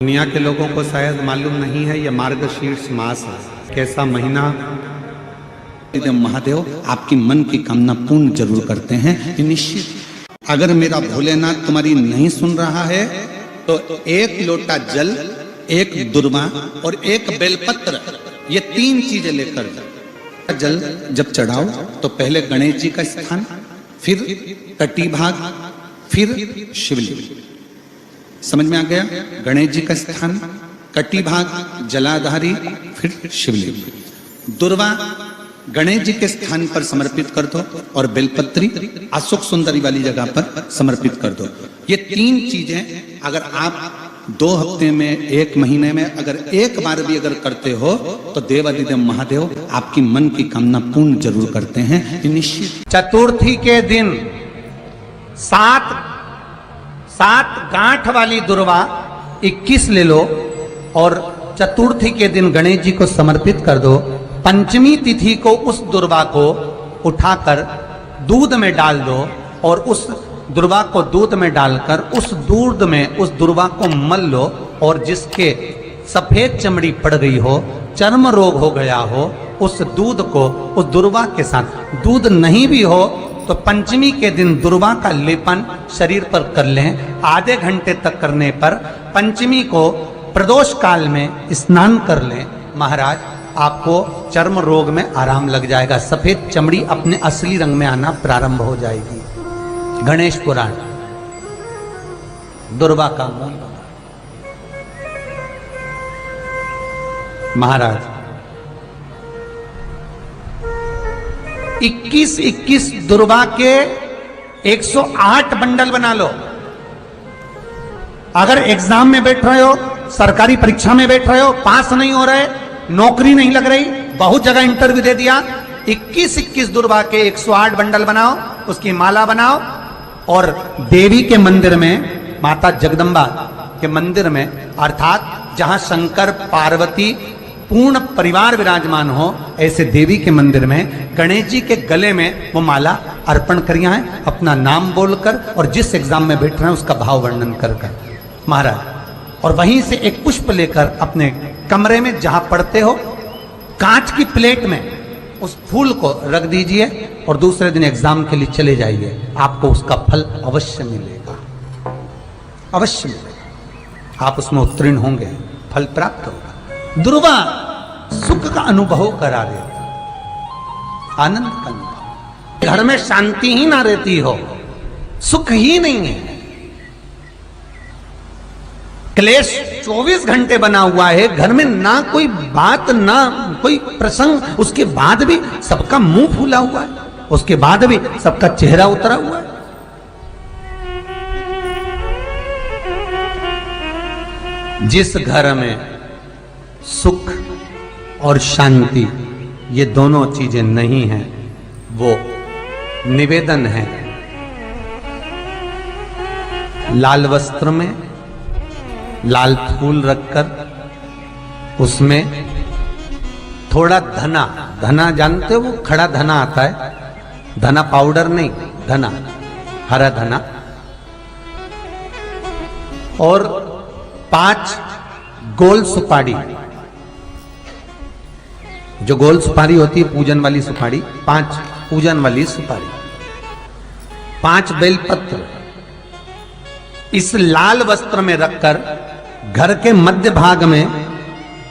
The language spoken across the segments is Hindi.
दुनिया के लोगों को शायद मालूम नहीं है, यह मार्गशीर्ष मास है। कैसा महीना। महादेव आपकी मन की कामना पूर्ण जरूर करते हैं निश्चित। अगर मेरा भोलेनाथ तुम्हारी नहीं सुन रहा है तो एक लोटा जल, एक दुर्वा और एक बेलपत्र, ये 3 चीजें लेकर जल जब चढ़ाओ तो पहले गणेश जी का स्थान, फिर तटी भाग, फिर शिवलिंग। समझ में आ गया? गणेश जी का स्थान, कटी भाग, जलाधारी, फिर शिवलिंग। दुर्वा गणेश जी के स्थान पर समर्पित कर दो और बेलपत्री अशोक सुंदरी वाली जगह पर समर्पित कर दो। ये 3 चीजें अगर आप 2 हफ्ते में, 1 महीने में अगर एक बार भी अगर करते हो तो देवादिदेव महादेव आपकी मन की कामना पूर्ण जरूर करते हैं निश्चित। चतुर्थी के दिन 7 गांठ वाली दुर्वा 21 ले लो और चतुर्थी के दिन गणेश जी को समर्पित कर दो। पंचमी तिथि को उस दुर्वा को उठाकर दूध में डाल दो और उस दुर्वा को दूध में डालकर उस दूध में उस दुर्वा को मल लो और जिसके सफेद चमड़ी पड़ गई हो, चर्म रोग हो गया हो, उस दूध को उस दुर्वा के साथ, दूध नहीं भी हो तो पंचमी के दिन दुर्वा का लेपन शरीर पर कर लें। आधे घंटे तक करने पर पंचमी को प्रदोष काल में स्नान कर लें। महाराज आपको चर्म रोग में आराम लग जाएगा, सफेद चमड़ी अपने असली रंग में आना प्रारंभ हो जाएगी। गणेश पुराण दुर्वा का मूल। महाराज 21 दुर्वा के 108 बंडल बना लो। अगर एग्जाम में बैठ रहे हो, सरकारी परीक्षा में बैठ रहे हो, पास नहीं हो रहे, नौकरी नहीं लग रही, बहुत जगह इंटरव्यू दे दिया, 21 दुर्वा के 108 बंडल बनाओ, उसकी माला बनाओ और देवी के मंदिर में, माता जगदम्बा के मंदिर में, अर्थात जहां शंकर पार्वती पूर्ण परिवार विराजमान हो, ऐसे देवी के मंदिर में गणेश जी के गले में वो माला अर्पण करिया है, अपना नाम बोलकर और जिस एग्जाम में बैठ रहे हैं उसका भाव वर्णन कर महाराज। और वहीं से एक पुष्प लेकर अपने कमरे में जहां पढ़ते हो, कांच की प्लेट में उस फूल को रख दीजिए और दूसरे दिन एग्जाम के लिए चले जाइए। आपको उसका फल अवश्य मिलेगा, अवश्य मिलेगा। आप उसमें उत्तीर्ण होंगे, फल प्राप्त होगा। दुर्वा सुख का अनुभव करा देता, आनंद का अनुभव। घर में शांति ही ना रहती हो, सुख ही नहीं है, क्लेश 24 घंटे बना हुआ है, घर में ना कोई बात ना कोई प्रसंग, उसके बाद भी सबका मुंह फूला हुआ है, उसके बाद भी सबका चेहरा उतरा हुआ है। जिस घर में सुख और शांति ये दोनों चीजें नहीं हैं, वो निवेदन है लाल वस्त्र में लाल फूल रखकर उसमें थोड़ा धना, धना जानते हो, वो खड़ा धना आता है, धना पाउडर नहीं, धना, हरा धना, और 5 गोल सुपारी, जो गोल सुपारी होती है पूजन वाली सुपारी, 5 पूजन वाली सुपारी, 5 बेलपत्र इस लाल वस्त्र में रखकर घर के मध्य भाग में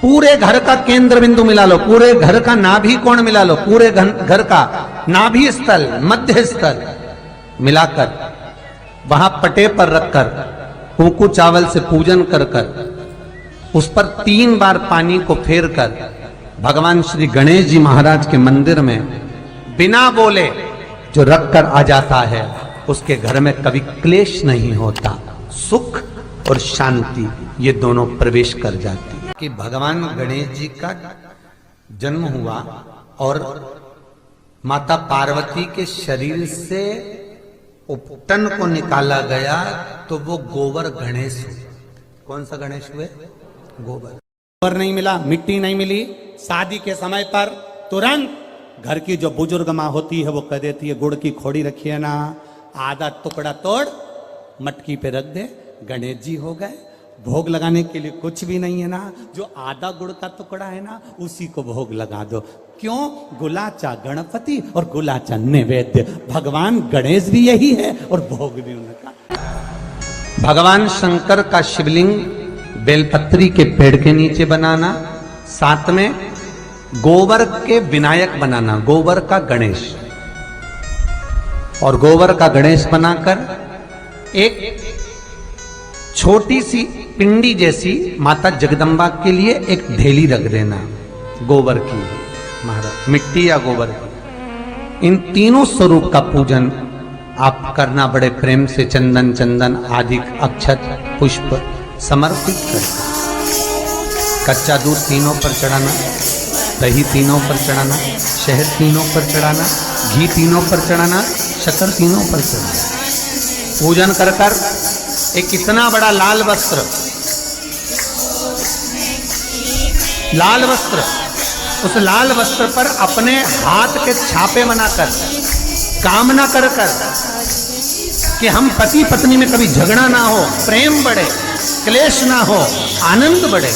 पूरे घर का केंद्र बिंदु मिला लो, पूरे घर का नाभि कोण मिला लो, पूरे घर का नाभि स्थल, मध्य स्थल मिलाकर वहां पटे पर रखकर कुंकू चावल से पूजन कर उस पर 3 बार पानी को फेर कर भगवान श्री गणेश जी महाराज के मंदिर में बिना बोले जो रखकर आ जाता है, उसके घर में कभी क्लेश नहीं होता, सुख और शांति ये दोनों प्रवेश कर जाती है। कि भगवान गणेश जी का जन्म हुआ और माता पार्वती के शरीर से उपटन को निकाला गया तो वो गोबर गणेश हुए। कौन सा गणेश हुए? गोबर नहीं मिला, मिट्टी नहीं मिली, शादी के समय पर तुरंत घर की जो बुजुर्ग माँ होती है वो कह देती है गुड़ की खोड़ी रखिए ना, आधा टुकड़ा तोड़ मटकी पे रख दे, गणेश जी हो गए। भोग लगाने के लिए कुछ भी नहीं है ना, जो आधा गुड़ का टुकड़ा है ना उसी को भोग लगा दो। क्यों? गुलाचा गणपति और गुलाचा नैवेद्य। भगवान गणेश भी यही है और भोग भी उनका। भगवान शंकर का शिवलिंग बेलपत्री के पेड़ के नीचे बनाना, साथ में गोबर के विनायक बनाना, गोबर का गणेश, और गोबर का गणेश बनाकर एक छोटी सी पिंडी जैसी माता जगदम्बा के लिए एक ढेली रख देना, गोबर की, महाराज मिट्टी या गोबर की। इन तीनों स्वरूप का पूजन आप करना बड़े प्रेम से, चंदन आदि अक्षत पुष्प समर्पित कर, कच्चा दूध तीनों पर चढ़ाना, दही तीनों पर चढ़ाना, शहद तीनों पर चढ़ाना, घी तीनों पर चढ़ाना, शक्कर तीनों पर चढ़ाना। पूजन कर एक इतना बड़ा लाल वस्त्र, उस लाल वस्त्र पर अपने हाथ के छापे बनाकर कामना कर कि हम पति पत्नी में कभी झगड़ा ना हो, प्रेम बढ़े, क्लेश ना हो, आनंद बढ़े।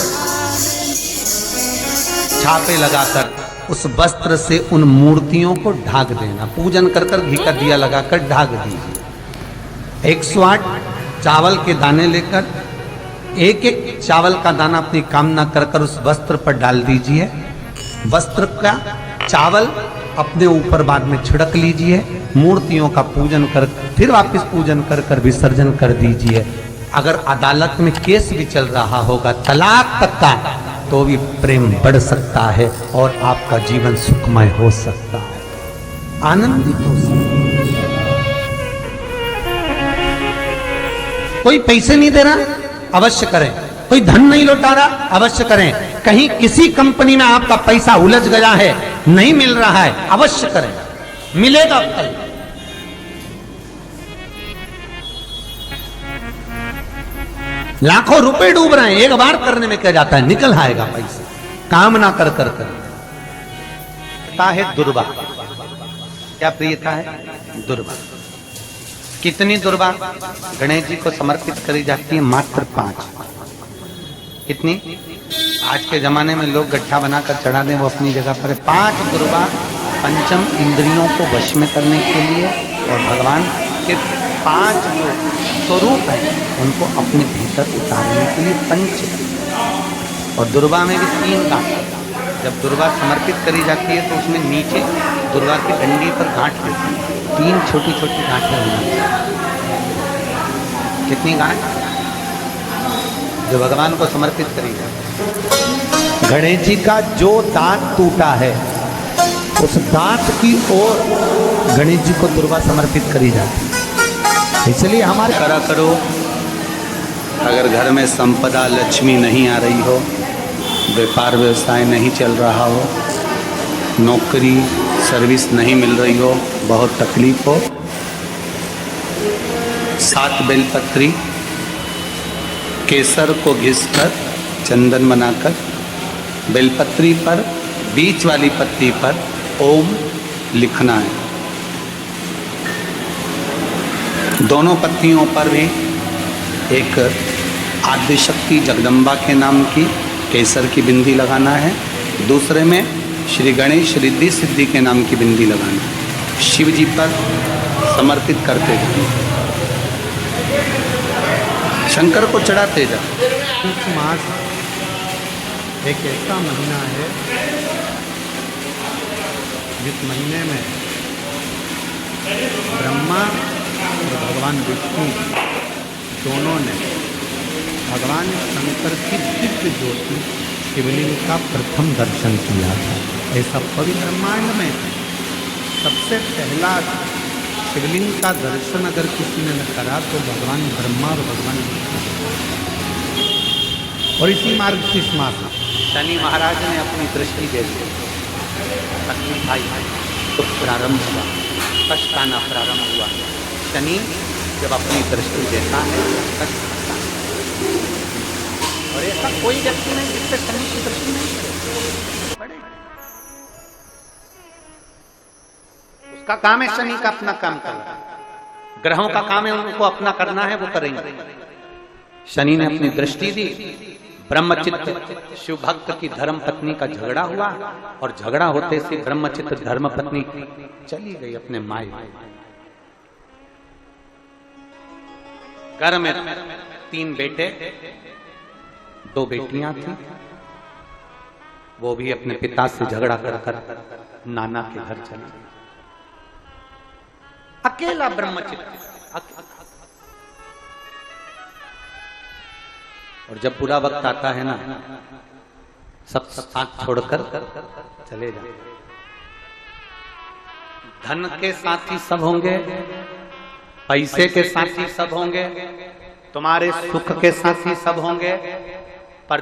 छापे लगाकर उस वस्त्र से उन मूर्तियों को ढाक देना। पूजन कर घी का दिया लगाकर ढाक दीजिए। 108 चावल के दाने लेकर एक चावल का दाना अपनी कामना कर उस वस्त्र पर डाल दीजिए। वस्त्र का चावल अपने ऊपर बाद में छिड़क लीजिए। मूर्तियों का पूजन कर फिर वापस पूजन कर विसर्जन कर दीजिए। अगर अदालत में केस भी चल रहा होगा तलाक तक का, तो भी प्रेम बढ़ सकता है और आपका जीवन सुखमय हो सकता है, आनंदित हो सकता है। कोई पैसे नहीं दे रहा, अवश्य करें। कोई धन नहीं लौटा रहा, अवश्य करें। कहीं किसी कंपनी में आपका पैसा उलझ गया है, नहीं मिल रहा है, अवश्य करें, मिलेगा कल। लाखों रुपए डूब रहे हैं, एक बार करने में क्या जाता है, निकल आएगा पैसा। कामना कर है दुर्वा। क्या प्रियता है? दुर्वा। कितनी दुर्वा गणेश जी को समर्पित करी जाती है? मात्र 5। कितनी? आज के जमाने में लोग गड्ढा बनाकर चढ़ा दें, वो अपनी जगह पर है। 5 दुर्वा पंचम इंद्रियों को वश में करने के लिए और भगवान के 5 जो स्वरूप है उनको अपने भीतर उतारने के लिए पंच। और दुर्वा में भी 3 गांठ। जब दुर्वा समर्पित करी जाती है तो उसमें नीचे दुर्वा की डंडी पर गांठ होती है। 3 छोटी छोटी गांठें होती हैं। कितनी गांठ? जो भगवान को समर्पित करी जाती है। गणेश जी का जो दांत टूटा है उस दांत की ओर गणेश जी को दुर्वा समर्पित करी जाती है। इसलिए हमारे करा करो। अगर घर में संपदा लक्ष्मी नहीं आ रही हो, व्यापार व्यवसाय नहीं चल रहा हो, नौकरी सर्विस नहीं मिल रही हो, बहुत तकलीफ हो, 7 बेलपत्री केसर को घिसकर चंदन बनाकर बेलपत्री पर बीच वाली पत्ती पर ओम लिखना है। दोनों पत्तियों पर भी एक आदिशक्ति जगदम्बा के नाम की केसर की बिंदी लगाना है। दूसरे में श्री गणेश रिद्धि सिद्धि के नाम की बिंदी लगाना है। शिव जी पर समर्पित करते जाए, शंकर को चढ़ाते जाए। मास एक ऐसा महीना है जिस महीने में ब्रह्मा और भगवान विष्णु दोनों ने भगवान शंकर की दिव्य ज्योति शिवलिंग का प्रथम दर्शन किया था। ऐसा पूरी ब्रह्मांड में सबसे पहला शिवलिंग का दर्शन अगर किसी ने न करा तो भगवान ब्रह्मा और भगवान विष्णु। और इसी मार्गशीर्ष मास में शनि महाराज ने अपनी दृष्टि दे दी, तकलीफ आई तो प्रारंभ हुआ, कष्ट आना प्रारंभ हुआ। शनि जब अपनी दृष्टि देता है कष्ट आता है। और ऐसा कोई व्यक्ति नहीं जिससे शनि की दृष्टि नहीं पड़े। उसका काम है शनि का अपना काम करना, ग्रहों का काम है उनको अपना करना है, वो करेंगे। शनि ने अपनी दृष्टि दी, ब्रह्मचित्त शिव भक्त की धर्म पत्नी का झगड़ा हुआ और झगड़ा होते से ब्रह्मचित्त धर्म पत्नी चली गई अपने माई। घर में 3 बेटे 2 बेटियां थी, वो भी अपने पिता से झगड़ा कर नाना के घर चले। अकेला ब्रह्मचित्त। और जब बुरा वक्त आता है ना, सब साथ छोड़कर चले जाते। धन के साथी सब होंगे, पैसे के साथी सब होंगे, तुम्हारे सुख के साथी सब होंगे, पर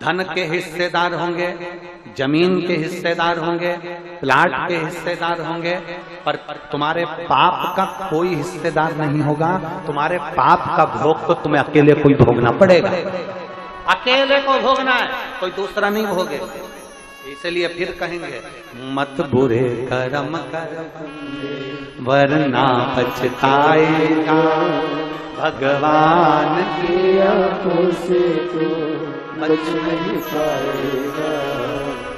धन के हिस्सेदार होंगे, जमीन के हिस्सेदार होंगे, प्लाट के हिस्सेदार होंगे, पर तुम्हारे पाप का कोई हिस्सेदार नहीं होगा। तुम्हारे पाप का भोग तो तुम्हें अकेले को ही भोगना पड़ेगा, अकेले को भोगना है, कोई दूसरा नहीं भोगे। इसलिए फिर कहेंगे मत बुरे कर्म कर वरना पछताएगा, भगवान की आंखों से तो बच नहीं पाएगा,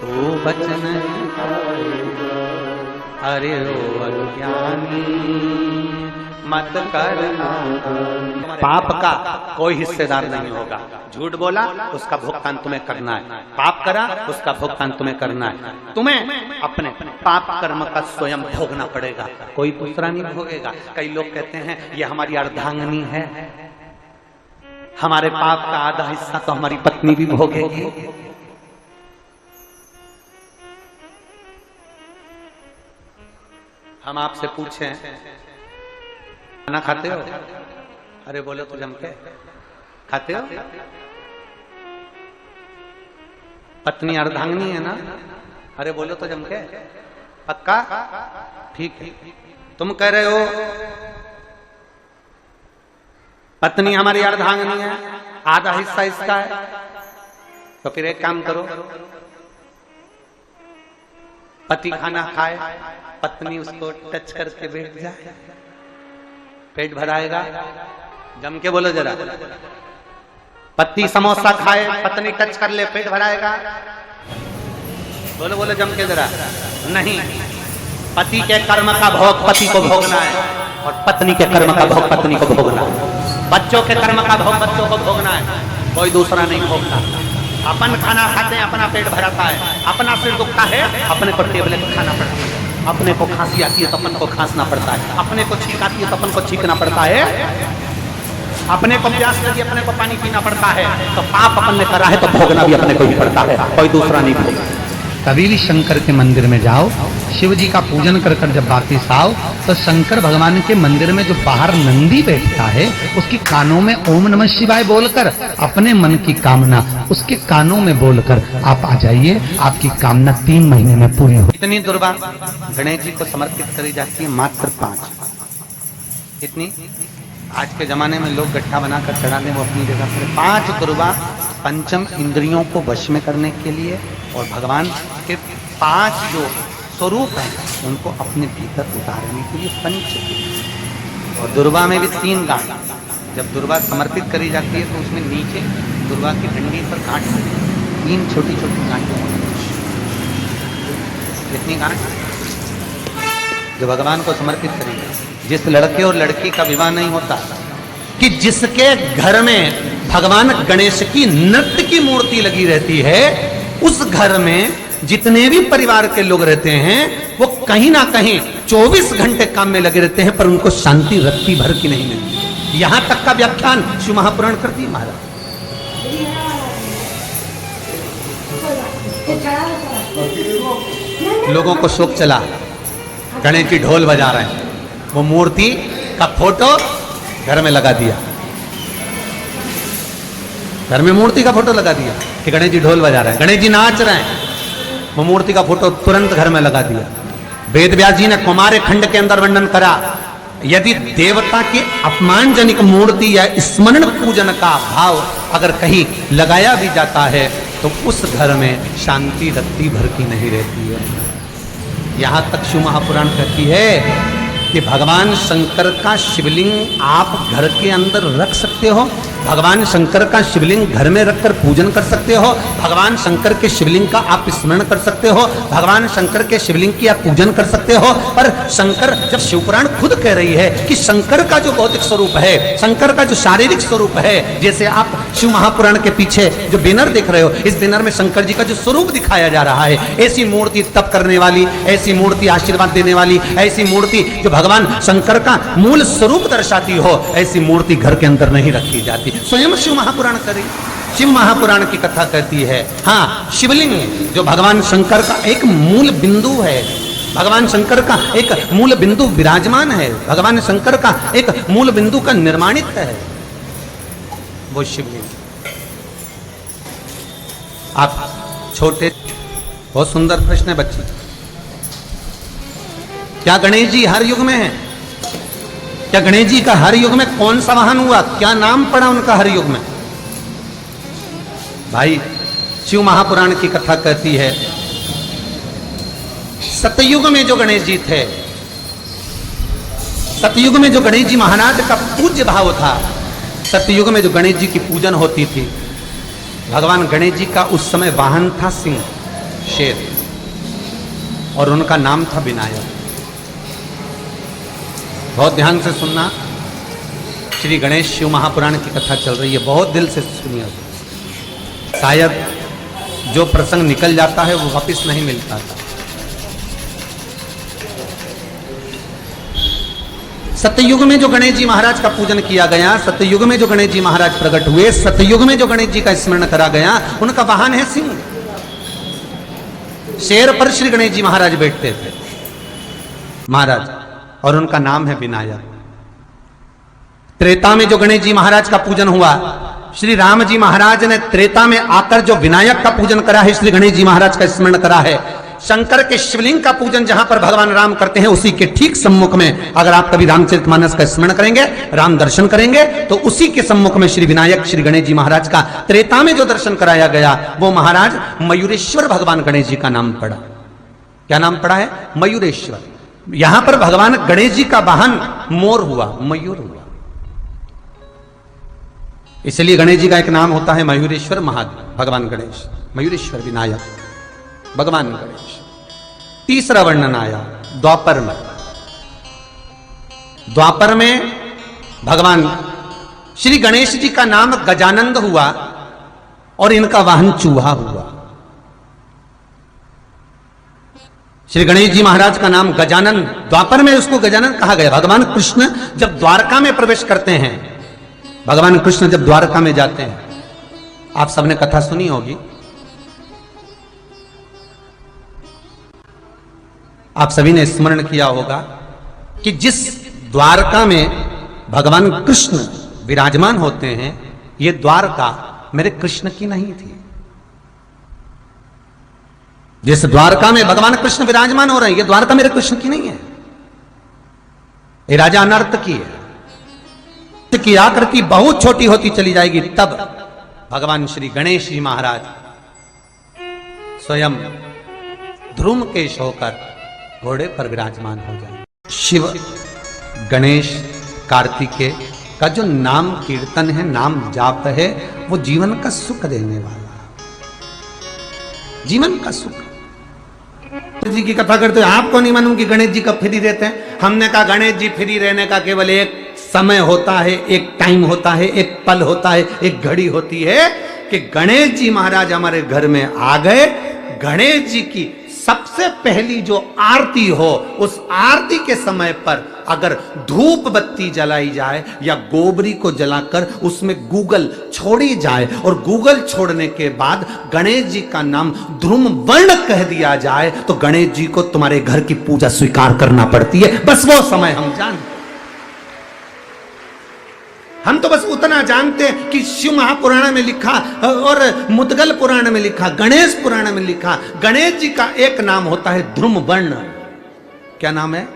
तो बच नहीं पाएगा। अरे ओ अज्ञानी मत करना। पाप का कोई हिस्सेदार नहीं होगा। झूठ बोला उसका भुगतान तुम्हें करना है, पाप करा उसका भुगतान तुम्हें करना है। तुम्हें अपने पाप कर्म का स्वयं भोगना पड़ेगा, कोई दूसरा नहीं भोगेगा। कई लोग कहते हैं ये हमारी अर्धांगिनी है, हमारे पाप का आधा हिस्सा तो हमारी पत्नी भी भोगेगी। हम आपसे पूछें खाना खाते हो? अरे बोलो तो जम के खाते हो? पत्नी अर्धांगिनी है ना? अरे बोलो तो जम के, पक्का? ठीक है। तुम कह रहे हो पत्नी हमारी अर्धांगिनी है, आधा हिस्सा इसका है, तो फिर एक काम करो, पति खाना खाए, पत्नी उसको टच करके बैठ जाए, पेट भराएगा। जम के बोलो जरा। पति समोसा खाए, पत्नी टच कर ले, पेट भराएगा। बोलो बोलो जम के जरा। नहीं, पति के कर्म का भोग पति को भोगना है और पत्नी के कर्म का भोग पत्नी को भोगना है। बच्चों के कर्म का भोग बच्चों को भोगना है, कोई दूसरा नहीं भोगता। अपन खाना खाते हैं, अपना पेट भराता है, अपना सिर दुखता है, अपने को टेबलेट खाना पड़ता है, अपने को खांसी आती है तो अपन को खांसना पड़ता है, अपने को छींक आती है तो अपन को छींकना पड़ता है, अपने को प्यास लगी अपने को पानी पीना पड़ता है। तो पाप अपन ने करा है तो भोगना भी अपने को ही पड़ता है, कोई दूसरा नहीं भोगता। कभी भी शंकर के मंदिर में जाओ, शिव जी का पूजन कर कर जब वापिस आओ तो शंकर भगवान के मंदिर में जो बाहर नंदी बैठता है उसकी कानों में ओम नमः शिवाय बोलकर अपने मन की कामना उसके कानों में बोलकर आप आ जाइए, आपकी कामना 3 महीने में पूरी हो। इतनी दुर्वा गणेश जी को समर्पित करी जाती है, मात्र 5। इतनी आज के जमाने में लोग गट्ठा बनाकर चढ़ा दें, वो अपनी जगह पर 5 दुर्वा पंचम इंद्रियों को वश में करने के लिए और भगवान के 5 जो स्वरूप हैं उनको अपने भीतर उतारने के लिए पंच। और दुर्वा में भी 3 गांठ। जब दुर्वा समर्पित करी जाती है तो उसमें नीचे दुर्वा की डंडी पर गांठ 3 छोटी छोटी गांठें होती हैं। इतनी गांठ जो भगवान को समर्पित करी जाती। जिस लड़के और लड़की का विवाह नहीं होता, कि जिसके घर में भगवान गणेश की नृत्य की मूर्ति लगी रहती है, उस घर में जितने भी परिवार के लोग रहते हैं वो कहीं ना कहीं 24 घंटे काम में लगे रहते हैं, पर उनको शांति रत्ती भर की नहीं मिलती। यहां तक का व्याख्यान शिव महापुराण कर दी महाराज। लोगों को शोक चला, गणेश जी ढोल बजा रहे हैं, वो मूर्ति का फोटो घर में लगा दिया, घर में मूर्ति का फोटो लगा दिया कि गणेश जी ढोल बजा रहे हैं, गणेश जी नाच रहे हैं, वो मूर्ति का फोटो तुरंत घर में लगा दिया। वेद व्यास जी ने कुमार खंड के अंदर वर्णन करा, यदि देवता की अपमानजनक मूर्ति या स्मरण पूजन का भाव अगर कहीं लगाया भी जाता है तो उस घर में शांति रत्ती भर की नहीं रहती है। यहां तक शिव महापुराण कहती है कि भगवान शंकर का शिवलिंग आप घर के अंदर रख सकते हो, भगवान शंकर का शिवलिंग घर में रखकर पूजन कर सकते हो, भगवान शंकर के शिवलिंग का आप स्मरण कर सकते हो, भगवान शंकर के शिवलिंग की आप पूजन कर सकते हो। पर शंकर, जब शिवपुराण खुद कह रही है कि शंकर का जो भौतिक स्वरूप है, शंकर का जो शारीरिक स्वरूप है, जैसे आप शिव महापुराण के पीछे जो बैनर देख रहे हो, इस बैनर में शंकर जी का जो स्वरूप दिखाया जा रहा है, ऐसी मूर्ति तप करने वाली, ऐसी मूर्ति आशीर्वाद देने वाली, ऐसी मूर्ति जो भगवान शंकर का मूल स्वरूप दर्शाती हो, ऐसी मूर्ति घर के अंदर नहीं रखी जाती। स्वयं शिव महापुराण करी, शिव महापुराण की कथा कहती है। हाँ, शिवलिंग जो भगवान शंकर का एक मूल बिंदु है, भगवान शंकर का एक मूल बिंदु विराजमान है, भगवान शंकर का एक मूल बिंदु का निर्माणित है वो शिवलिंग। आप छोटे, बहुत सुंदर प्रश्न है बच्ची, क्या गणेश जी हर युग में है? क्या गणेश जी का हर युग में कौन सा वाहन हुआ? क्या नाम पड़ा उनका हर युग में? भाई, शिव महापुराण की कथा कहती है, सतयुग में जो गणेश जी थे, सतयुग में जो गणेश जी महाराज का पूज्य भाव था, सतयुग में जो गणेश जी की पूजन होती थी, भगवान गणेश जी का उस समय वाहन था सिंह, शेर, और उनका नाम था विनायक। बहुत ध्यान से सुनना, श्री गणेश शिव महापुराण की कथा चल रही है, बहुत दिल से सुनिए। शायद जो प्रसंग निकल जाता है वो वापस नहीं मिलता था। सतयुग में जो गणेश जी महाराज का पूजन किया गया, सतयुग में जो गणेश जी महाराज प्रकट हुए, सतयुग में जो गणेश जी का स्मरण करा गया, उनका वाहन है सिंह। शेर पर श्री गणेश जी महाराज बैठते थे महाराज, और उनका नाम है विनायक। त्रेता में जो गणेश जी महाराज का पूजन हुआ, श्री राम जी महाराज ने त्रेता में आकर जो विनायक का पूजन करा है, श्री गणेश जी महाराज का स्मरण करा है। शंकर के शिवलिंग का पूजन जहां पर भगवान राम करते हैं, उसी के ठीक सम्मुख में अगर आप कभी रामचरितमानस का स्मरण करेंगे, राम दर्शन करेंगे, तो उसी के सम्मुख में श्री विनायक श्री गणेश जी महाराज का त्रेता में जो दर्शन कराया गया, वो महाराज मयूरेश्वर भगवान गणेश जी का नाम पड़ा। क्या नाम पड़ा है? मयूरेश्वर। यहां पर भगवान गणेश जी का वाहन मोर हुआ, मयूर हुआ, इसलिए गणेश जी का एक नाम होता है मयूरेश्वर महादेव, भगवान गणेश, मयूरेश्वर विनायक, भगवान गणेश। तीसरा वर्णन आया द्वापर में। द्वापर में भगवान श्री गणेश जी का नाम गजानंद हुआ और इनका वाहन चूहा हुआ। श्री गणेश जी महाराज का नाम गजानन, द्वापर में उसको गजानन कहा गया। भगवान कृष्ण जब द्वारका में प्रवेश करते हैं, भगवान कृष्ण जब द्वारका में जाते हैं, आप सबने कथा सुनी होगी, आप सभी ने स्मरण किया होगा कि जिस द्वारका में भगवान कृष्ण विराजमान होते हैं, ये द्वारका मेरे कृष्ण की नहीं थी। जिस द्वारका में भगवान कृष्ण विराजमान हो रहे हैं, ये द्वारका मेरे कृष्ण की नहीं है, ये राजा अनर्थ की है। की आकृति बहुत छोटी होती चली जाएगी, तब भगवान श्री गणेश जी महाराज स्वयं ध्रुमकेश होकर घोड़े पर विराजमान हो जाए। शिव गणेश कार्तिकेय का जो नाम कीर्तन है, नाम जाप है, वो जीवन का सुख देने वाला, जीवन का सुख। जी की कथा करते हो, आपको नहीं मालूम कि गणेश जी कब फ्री रहते हैं? हमने कहा गणेश जी फ्री रहने का केवल एक समय होता है, एक टाइम होता है, एक पल होता है, एक घड़ी होती है कि गणेश जी महाराज हमारे घर में आ गए। गणेश जी की सबसे पहली जो आरती हो, उस आरती के समय पर अगर धूप बत्ती जलाई जाए या गोबरी को जलाकर उसमें गूगल छोड़ी जाए और गूगल छोड़ने के बाद गणेश जी का नाम ध्रुम वर्ण कह दिया जाए, तो गणेश जी को तुम्हारे घर की पूजा स्वीकार करना पड़ती है। बस वो समय हम जानते, हम तो बस उतना जानते हैं कि शिव महापुराण में लिखा और मुद्गल पुराण में लिखा, गणेश पुराण में लिखा, गणेश जी का एक नाम होता है ध्रुम वर्ण। क्या नाम है?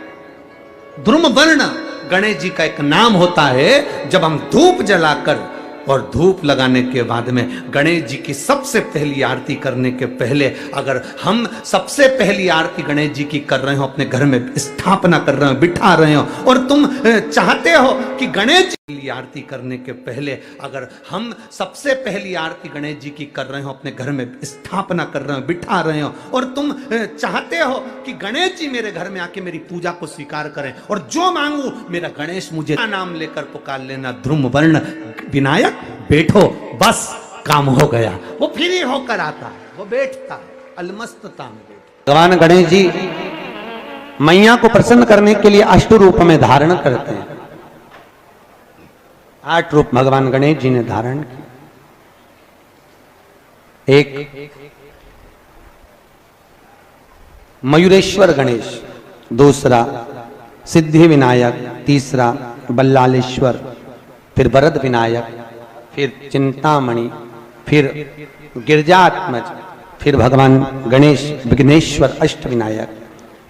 ध्रुम वर्ण गणेश जी का एक नाम होता है। जब हम धूप जलाकर और धूप लगाने के बाद में गणेश जी की सबसे पहली आरती करने के पहले अगर हम सबसे पहली आरती गणेश जी की कर रहे हो, अपने घर में स्थापना कर रहे हो, बिठा रहे हो, और तुम चाहते हो कि गणेश जी के लिए की आरती करने के पहले अगर हम सबसे पहली आरती गणेश जी की कर रहे हो, अपने घर में स्थापना कर रहे हो, बिठा रहे हो, और तुम चाहते हो कि गणेश जी मेरे घर में आके मेरी पूजा को स्वीकार करें और जो मांगू मेरा गणेश मुझे नाम लेकर पुकार लेना, ध्रुव वर्ण विनायक बैठो, बस काम हो गया। वो फ्री होकर आता है, वो बैठता है अलमस्तता में। भगवान गणेश जी मैया को प्रसन्न करने के लिए 8 रूप में धारण करते हैं। 8 रूप भगवान गणेश जी ने धारण किए। एक मयूरेश्वर गणेश, दूसरा सिद्धि विनायक, तीसरा बल्लालेश्वर, फिर वरद विनायक, फिर चिंतामणि, फिर गिरजात्मज, फिर भगवान गणेश विघ्नेश्वर अष्ट विनायक,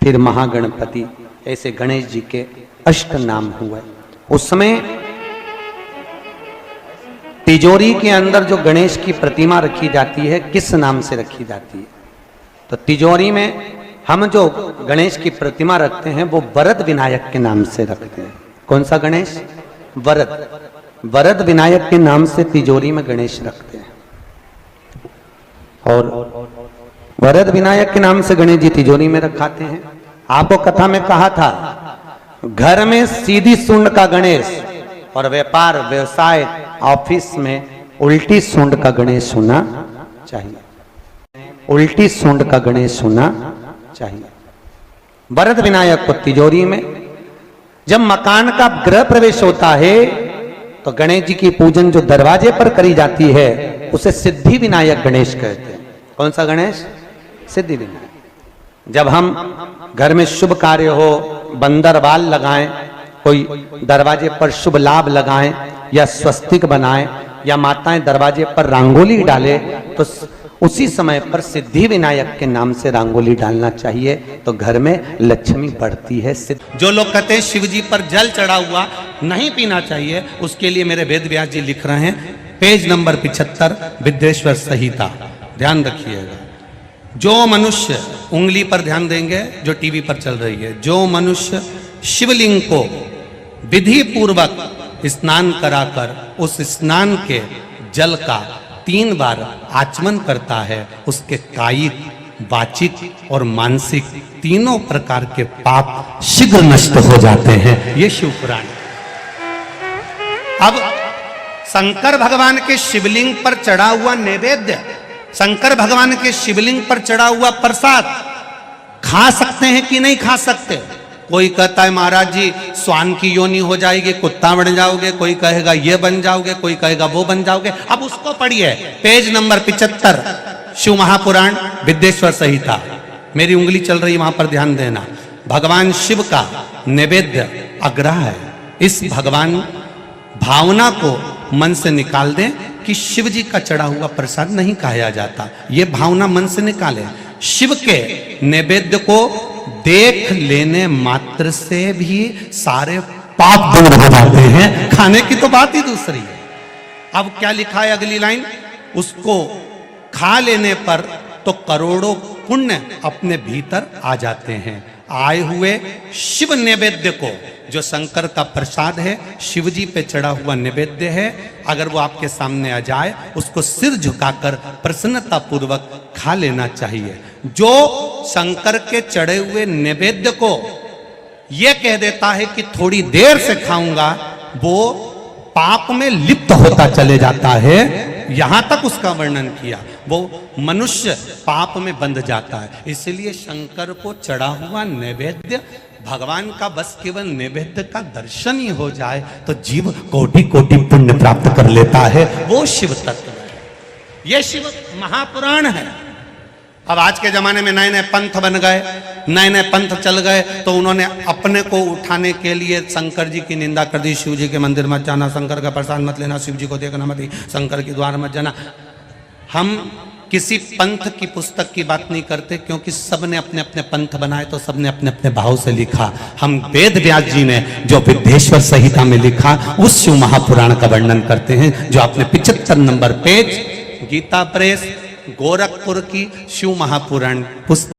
फिर महागणपति। ऐसे गणेश जी के 8 नाम हुए। उस समय तिजोरी के अंदर जो गणेश की प्रतिमा रखी जाती है, किस नाम से रखी जाती है? तो तिजोरी में हम जो गणेश की प्रतिमा रखते हैं वो वरद विनायक के नाम से रखते हैं। कौन सा गणेश? वरद। वरद विनायक के नाम से तिजोरी में गणेश रखते हैं। और वरद विनायक के नाम से गणेश जी तिजोरी में रखाते हैं। आपको कथा में कहा था, घर में सीधी सूंड का गणेश और व्यापार व्यवसाय ऑफिस में उल्टी सूंड का गणेश होना चाहिए। उल्टी सूंड का गणेश होना चाहिए। वरद विनायक को तिजोरी में। जब मकान का गृह प्रवेश होता है तो गणेश जी की पूजन जो दरवाजे पर करी जाती है उसे सिद्धि विनायक गणेश कहते हैं। कौन सा गणेश? सिद्धि विनायक। जब हम घर में शुभ कार्य हो, बंदरवाल लगाएं, कोई दरवाजे पर शुभ लाभ लगाएं या स्वस्तिक बनाएं या माताएं दरवाजे पर रंगोली डाले तो उसी समय पर सिद्धि विनायक के नाम से रंगोली डालना चाहिए, तो घर में लक्ष्मी बढ़ती है। जो लोग कहते हैं शिव जी पर जल चढ़ा हुआ नहीं पीना चाहिए, उसके लिए मेरे वेद व्यास जी लिख रहे हैं, पेज नंबर 75 विद्येश्वर संहिता। ध्यान रखिएगा। जो मनुष्य, उंगली पर ध्यान देंगे जो टीवी पर चल रही है, जो मनुष्य शिवलिंग को विधि पूर्वक स्नान कराकर उस स्नान के जल का 3 बार आचमन करता है, उसके कायिक, वाचिक और मानसिक तीनों प्रकार के पाप शीघ्र नष्ट हो जाते हैं। ये शिव पुराण। अब शंकर भगवान के शिवलिंग पर चढ़ा हुआ नैवेद्य, शंकर भगवान के शिवलिंग पर चढ़ा हुआ प्रसाद खा सकते हैं कि नहीं खा सकते? कोई कहता है महाराज जी स्वान की योनि हो जाएगी, कुत्ता बन जाओगे, कोई कहेगा ये बन जाओगे, कोई कहेगा वो बन जाओगे। अब उसको पढ़िए, पेज नंबर 75 शिव महापुराण विद्येश्वर संहिता। मेरी उंगली चल रही, वहां पर ध्यान देना। भगवान शिव का नैवेद्य अग्रह है। इस भगवान भावना को मन से निकाल दें कि शिव जी का चढ़ा हुआ प्रसाद नहीं खाया जाता, ये भावना मन से निकालें। शिव के नैवेद्य को देख लेने मात्र से भी सारे पाप दूर हो जाते हैं, खाने की तो बात ही दूसरी है। अब क्या लिखा है अगली लाइन, उसको खा लेने पर तो करोड़ों पुण्य अपने भीतर आ जाते हैं। आए हुए शिव नैवेद्य को, जो शंकर का प्रसाद है, शिव जी पे चढ़ा हुआ नैवेद्य है, अगर वो आपके सामने आ जाए उसको सिर झुकाकर प्रसन्नता पूर्वक खा लेना चाहिए। जो शंकर के चढ़े हुए नैवेद्य को ये कह देता है कि थोड़ी देर से खाऊंगा, वो पाप में लिप्त होता चले जाता है। यहां तक उसका वर्णन किया, वो मनुष्य पाप में बंध जाता है। इसलिए शंकर को चढ़ा हुआ नैवेद्य, भगवान का बस केवल नैवेद्य का दर्शन ही हो जाए तो जीव कोटि कोटि पुण्य प्राप्त कर लेता है। वो शिव तत्व है, ये शिव महापुराण है। अब आज के जमाने में नए नए पंथ बन गए, नए नए पंथ चल गए, तो उन्होंने अपने को उठाने के लिए शंकर जी की निंदा कर दी। शिव जी के मंदिर मत जाना, शंकर का प्रसाद मत लेना, शिव जी को देखना मत, शंकर के द्वार मत जाना। हम किसी पंथ की पुस्तक की बात नहीं करते, क्योंकि सबने अपने अपने पंथ बनाए तो सबने अपने अपने भाव से लिखा। हम वेद व्यास जी ने जो विद्येश्वर संहिता में लिखा उस शिव महापुराण का वर्णन करते हैं, जो आपने 75 नंबर पेज गीता प्रेस गोरखपुर की शिव महापुराण पुस्तक